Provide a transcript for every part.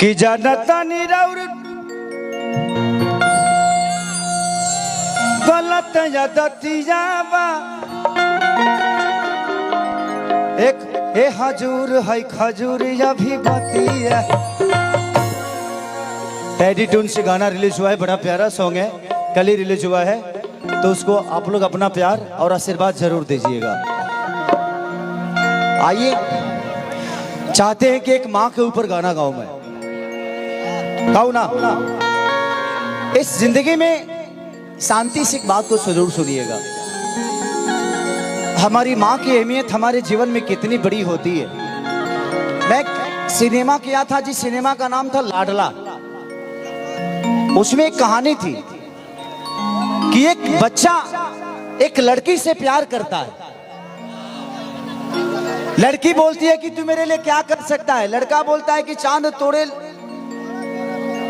कि जानता निराउर गलत यदतियावा एक हे हजूर है खजूर अभी बतिया। टेडी टून से गाना रिलीज हुआ है, बड़ा प्यारा सॉन्ग है, कल ही रिलीज हुआ है, तो उसको आप लोग अपना प्यार और आशीर्वाद जरूर दीजिएगा। आइए, चाहते हैं कि एक माँ के ऊपर गाना गाऊं मैं, गाऊं ना। इस जिंदगी में शांति से एक बात को जरूर सुनिएगा, हमारी माँ की अहमियत हमारे जीवन में कितनी बड़ी होती है। मैं सिनेमा किया था, जिस सिनेमा का नाम था लाडला, उसमें एक कहानी थी कि एक बच्चा एक लड़की से प्यार करता है। लड़की बोलती है कि तू मेरे लिए क्या कर सकता है। लड़का बोलता है कि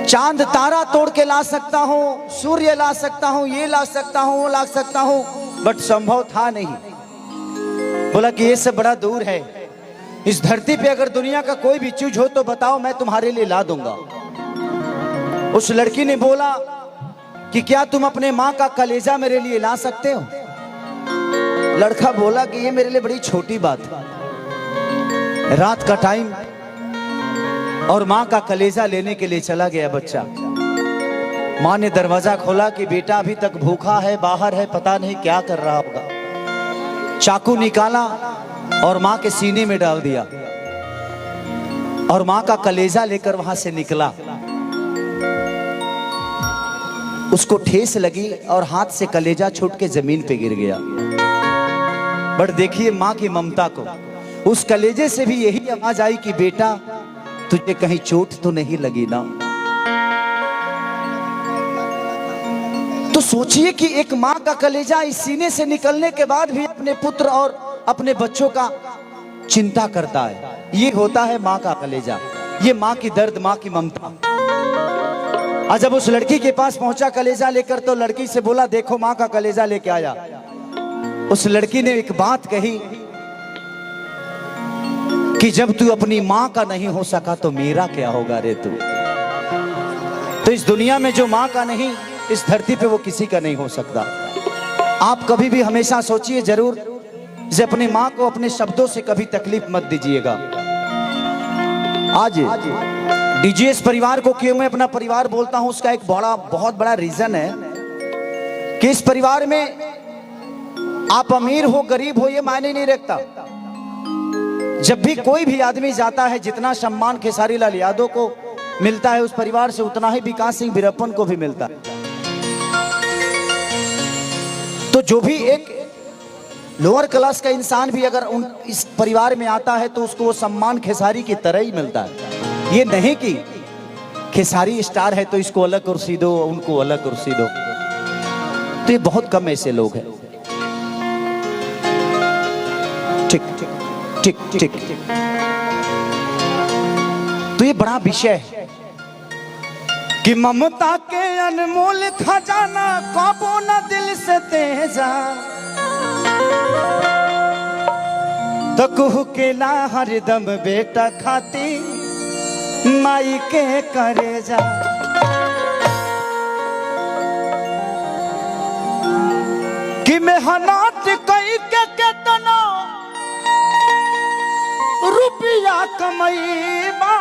चांद तारा तोड़ के ला सकता हूँ, सूर्य ला सकता हूँ, ये ला सकता हूँ, वो ला सकता हूँ, बट संभव था नहीं। बोला कि ये सब बड़ा दूर है, इस धरती पे अगर दुनिया का कोई भी चीज हो तो बताओ, मैं तुम्हारे लिए ला दूंगा। उस लड़की ने बोला कि क्या तुम अपने माँ का कलेजा मेरे लिए ला सकते हो। लड़का बोला कि ये मेरे लिए बड़ी छोटी बात है। रात का टाइम और माँ का कलेजा लेने के लिए चला गया बच्चा। माँ ने दरवाजा खोला कि बेटा अभी तक भूखा है, बाहर है, पता नहीं क्या कर रहा होगा। चाकू निकाला और माँ के सीने में डाल दिया और माँ का कलेजा लेकर वहां से निकला। उसको ठेस लगी और हाथ से कलेजा छूट के जमीन पे गिर गया। बट देखिए माँ की ममता को, उस कलेजे से भी यही आवाज आई कि बेटा तुझे कहीं चोट तो नहीं लगी ना। तो सोचिए कि एक माँ का कलेजा इस सीने से निकलने के बाद भी अपने पुत्र और अपने बच्चों का चिंता करता है। ये होता है माँ का कलेजा, ये माँ की दर्द, माँ की ममता। आज जब उस लड़की के पास पहुंचा कलेजा लेकर, तो लड़की से बोला देखो माँ का कलेजा लेके आया। उस लड़की ने एक बात कही कि जब तू अपनी माँ का नहीं हो सका तो मेरा क्या होगा रे तू। तो इस दुनिया में जो माँ का नहीं, इस धरती पे वो किसी का नहीं हो सकता। आप कभी भी हमेशा सोचिए जरूर, जे अपनी माँ को अपने शब्दों से कभी तकलीफ मत दीजिएगा। आज डीजीएस परिवार को क्यों मैं अपना परिवार बोलता हूं, उसका एक बहुत बड़ा रीजन है कि इस परिवार में आप अमीर हो गरीब हो ये मायने नहीं रखता। जब भी कोई भी आदमी जाता है, जितना सम्मान खेसारी लाल यादव को मिलता है उस परिवार से, उतना ही विकास सिंह वीरप्पन को भी मिलता है। तो जो भी एक लोअर क्लास का इंसान भी अगर इस परिवार में आता है तो उसको वो सम्मान खेसारी की तरह ही मिलता है। ये नहीं कि खेसारी स्टार है तो इसको अलग कुर्सी दो, उनको अलग कुर्सी दो। तो ये बहुत कम ऐसे लोग हैं। ठीक ठीक ठीक ठीक। तो ये बड़ा विषय है कि ममता के अनमोल खजाना कबो न दिल से तेजा, तो कुह के ला हरदम बेटा खाती माई के करेजा। कि मेहनत कई के केतना रुपया कमईबा,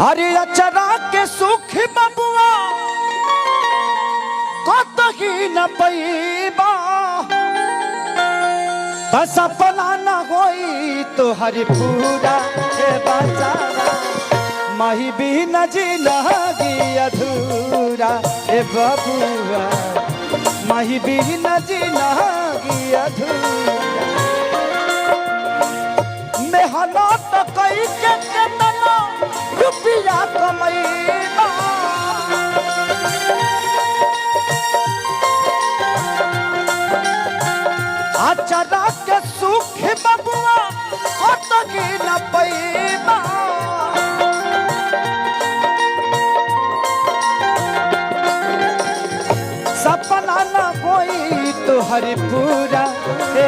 अरे अचरा के सुख बबुआ कतही न पैबा। बस अपना न होई तो हरि पूरा बचारा, माही भी न जिंदगी अधूरा ए बबुआ, माही भी न जिंदगी अधूरा। मेहनत कई के केतना रुपया कमईबा, अचरा के सुख बबुआ कतही न पैबा। सपना न होई तो हरि पूरा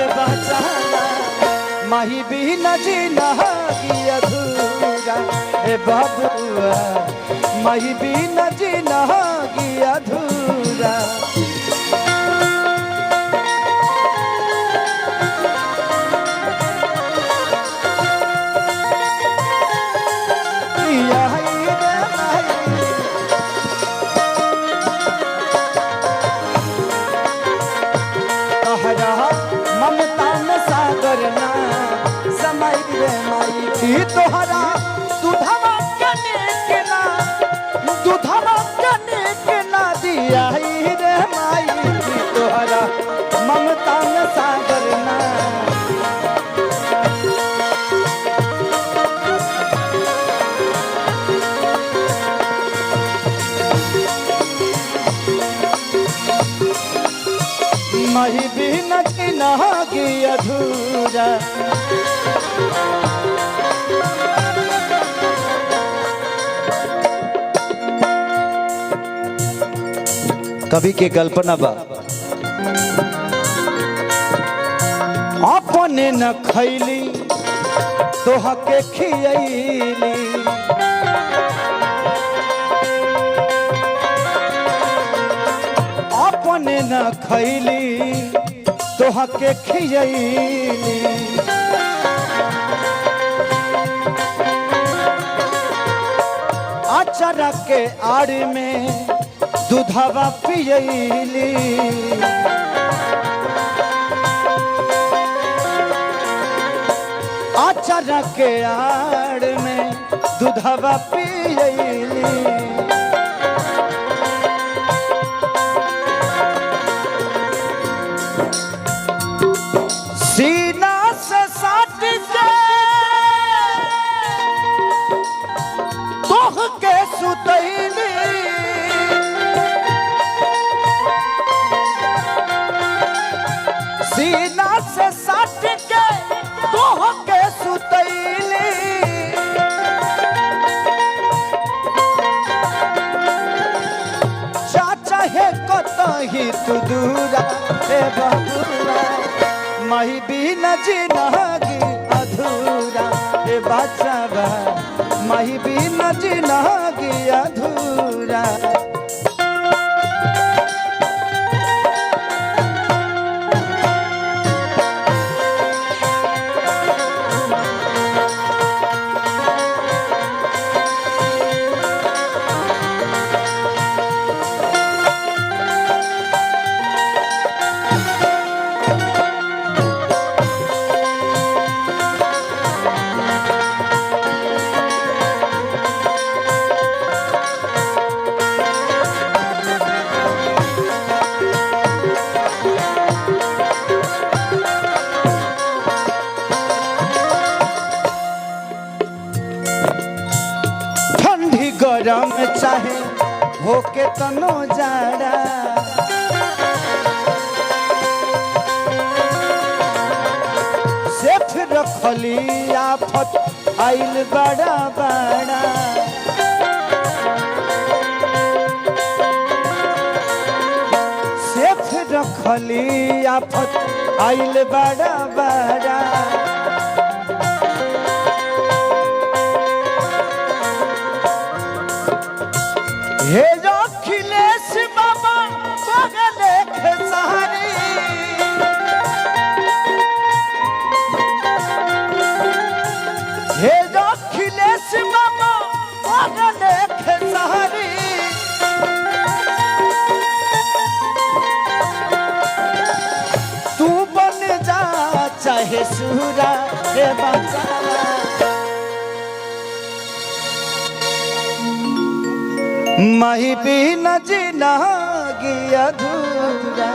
बचाना, माही भी न जिंदगी अधूरा। बबुआ माही बिना जीना गी अधूरा। ममता में सागर ना समय रे माई की तोहरा दूधवा कने के ना दूधवा कने के ना दिया रे माई की तोहरा ममता में सागर ना। माही बिना जीना गी अधूरा। कवि के कल्पना बा अपने न खैली तोह के खियैली अपने न खैली तोह के खियैली। अचरा के आड़ में दूधवा पियैली। अचरा के आड़ में दूधवा पियैली। सीना से साट के तोह के सुतैली। सीना से साट के तोह के सुतैली। चाचा है कतही तू दूरा रे बबुआ माही बिना जीना गी अधूरा। ए बच्चा माही बिना जीना गी अधूरा। गरम चाहे होके तनो जाड़ा से फिर रखली आफत आइल बड़ा बड़ा। से फिर रखली आफत आइल बड़ा बड़ा। हे जो अखिलेश बाबा बगले खेसारी। हे जो अखिलेश बाबा बगले खेसारी। तू बन जा चाहे सूरा रे बच्चा माही बिना जीना गी अधूरा।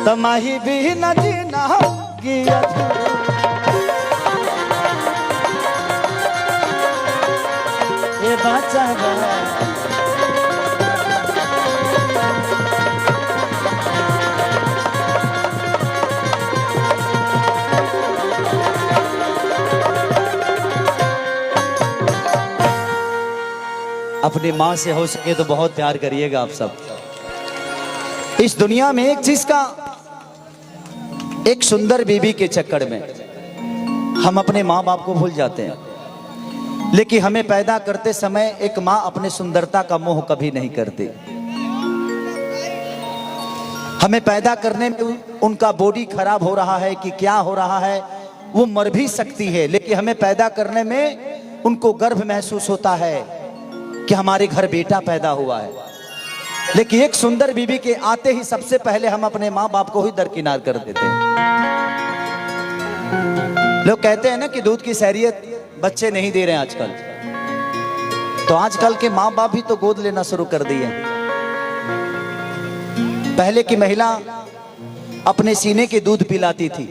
तो माही बिना जीना गी अधूरा। ये बच्चा अपनी माँ से हो सके तो बहुत प्यार करिएगा आप सब। इस दुनिया में एक चीज का, एक सुंदर बीबी के चक्कर में हम अपने माँ बाप को भूल जाते हैं। लेकिन हमें पैदा करते समय एक माँ अपने सुंदरता का मोह कभी नहीं करती। हमें पैदा करने में उनका बॉडी खराब हो रहा है कि क्या हो रहा है, वो मर भी सकती है, लेकिन हमें पैदा करने में उनको गर्व महसूस होता है कि हमारे घर बेटा पैदा हुआ है। लेकिन एक सुंदर बीबी के आते ही सबसे पहले हम अपने माँ बाप को ही दरकिनार कर देते हैं। लोग कहते हैं ना कि दूध की सैरियत बच्चे नहीं दे रहे हैं आजकल, तो आजकल के माँ बाप भी तो गोद लेना शुरू कर दिए। पहले की महिला अपने सीने के दूध पिलाती थी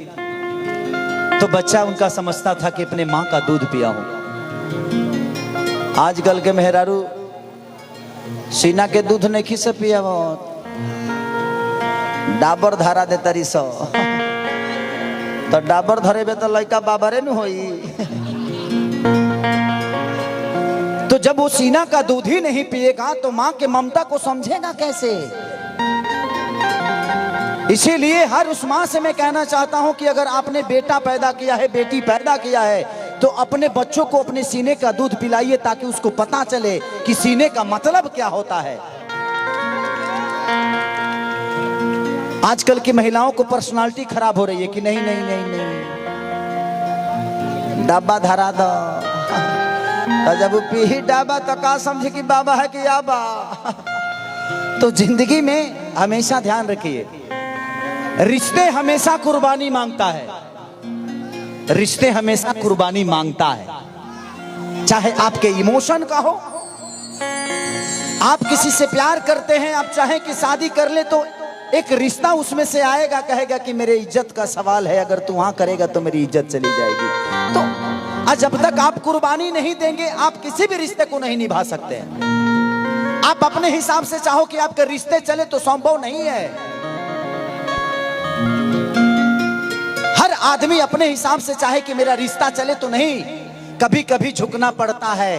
तो बच्चा उनका समझता था कि अपने माँ का दूध पिया हो। आजकल के मेहरारू सीना के दूध नहीं से पिया, डाबर धारा दे तरी सो तो डाबर धरेबे तो लड़का बाबरे न होई। तो जब वो सीना का दूध ही नहीं पिएगा तो माँ के ममता को समझेगा कैसे। इसीलिए हर उस माँ से मैं कहना चाहता हूं कि अगर आपने बेटा पैदा किया है, बेटी पैदा किया है, तो अपने बच्चों को अपने सीने का दूध पिलाइए ताकि उसको पता चले कि सीने का मतलब क्या होता है। आजकल की महिलाओं को पर्सनालिटी खराब हो रही है कि नहीं नहीं नहीं नहीं डाबा धरा दो, तो जब पी डाबा तो का समझे कि बाबा है कि आबा। तो जिंदगी में हमेशा ध्यान रखिए, रिश्ते हमेशा कुर्बानी मांगता है, रिश्ते हमेशा कुर्बानी मांगता है। चाहे आपके इमोशन का हो, आप किसी से प्यार करते हैं, आप चाहे कि शादी कर ले तो एक रिश्ता उसमें से आएगा, कहेगा कि मेरे इज्जत का सवाल है, अगर तू वहां करेगा तो मेरी इज्जत चली जाएगी। तो जब तक आप कुर्बानी नहीं देंगे आप किसी भी रिश्ते को नहीं निभा सकते हैं। आप अपने हिसाब से चाहो कि आपके रिश्ते चले तो संभव नहीं है। हर आदमी अपने हिसाब से चाहे कि मेरा रिश्ता चले तो नहीं, कभी कभी झुकना पड़ता है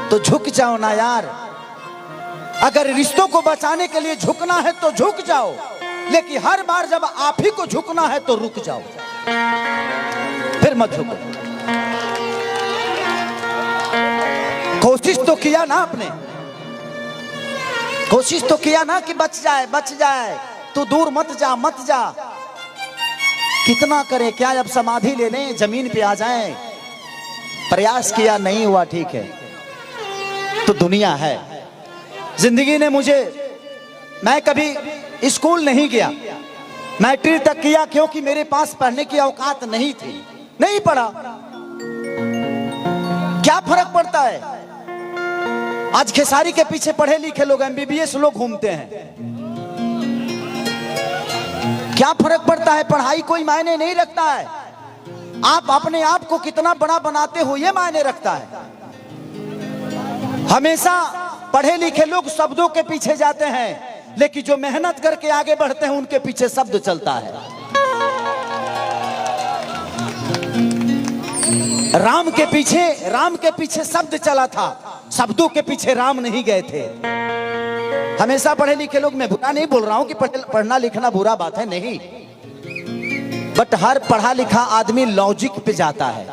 तो झुक जाओ ना यार। अगर रिश्तों को बचाने के लिए झुकना है तो झुक जाओ, लेकिन हर बार जब आप ही को झुकना है तो रुक जाओ, फिर मत झुको। कोशिश तो किया ना आपने, कोशिश तो किया ना कि बच जाए बच जाए, तू दूर मत जा मत जा। कितना करे क्या, अब समाधि ले लें जमीन पे आ जाएं। प्रयास किया नहीं हुआ, ठीक है, तो दुनिया है। जिंदगी ने मुझे, मैं कभी स्कूल नहीं गया, मैट्रिक तक किया क्योंकि मेरे पास पढ़ने की औकात नहीं थी, नहीं पढ़ा। क्या फर्क पड़ता है, आज खेसारी के पीछे पढ़े लिखे लोग, MBBS लोग घूमते हैं, क्या फर्क पड़ता है। पढ़ाई कोई मायने नहीं रखता है, आप अपने आप को कितना बड़ा बनाते हो ये मायने रखता है। हमेशा पढ़े लिखे लोग शब्दों के पीछे जाते हैं, लेकिन जो मेहनत करके आगे बढ़ते हैं उनके पीछे शब्द चलता है। राम के पीछे शब्द चला था, शब्दों के पीछे राम नहीं गए थे। हमेशा पढ़े लिखे लोग, मैं बुरा नहीं बोल रहा हूं कि पढ़ना लिखना बुरा बात है, नहीं, बट हर पढ़ा लिखा आदमी लॉजिक पे जाता है।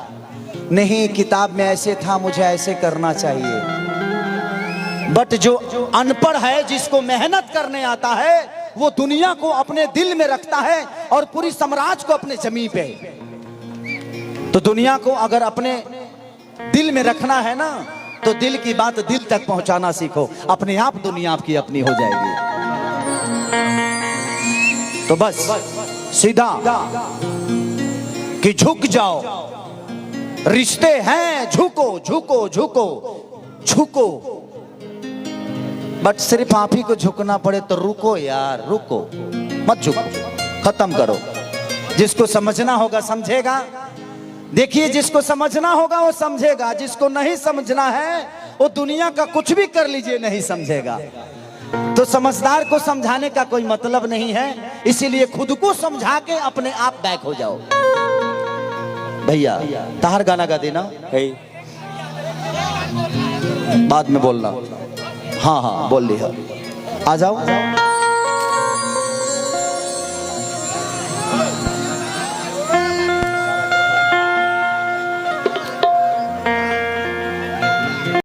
नहीं, किताब में ऐसे था, मुझे ऐसे करना चाहिए। बट जो अनपढ़ है, जिसको मेहनत करने आता है, वो दुनिया को अपने दिल में रखता है और पूरी साम्राज्य को अपने जमीन पे। तो दुनिया को अगर अपने दिल में रखना है ना, तो दिल की बात दिल तक पहुंचाना सीखो, अपने आप दुनिया आपकी अपनी हो जाएगी। तो बस सीधा कि झुक जाओ, रिश्ते हैं, झुको झुको झुको झुको। बट सिर्फ आप ही को झुकना पड़े तो रुको यार, रुको मत झुको, खत्म करो। जिसको समझना होगा समझेगा, देखिए जिसको समझना होगा वो समझेगा, जिसको नहीं समझना है वो दुनिया का कुछ भी कर लीजिए नहीं समझेगा। तो समझदार को समझाने का कोई मतलब नहीं है, इसीलिए खुद को समझा के अपने आप बैक हो जाओ। भैया ताहर गाना गा देना, बाद में बोलना। हाँ हाँ बोल लिया, आ जाओ।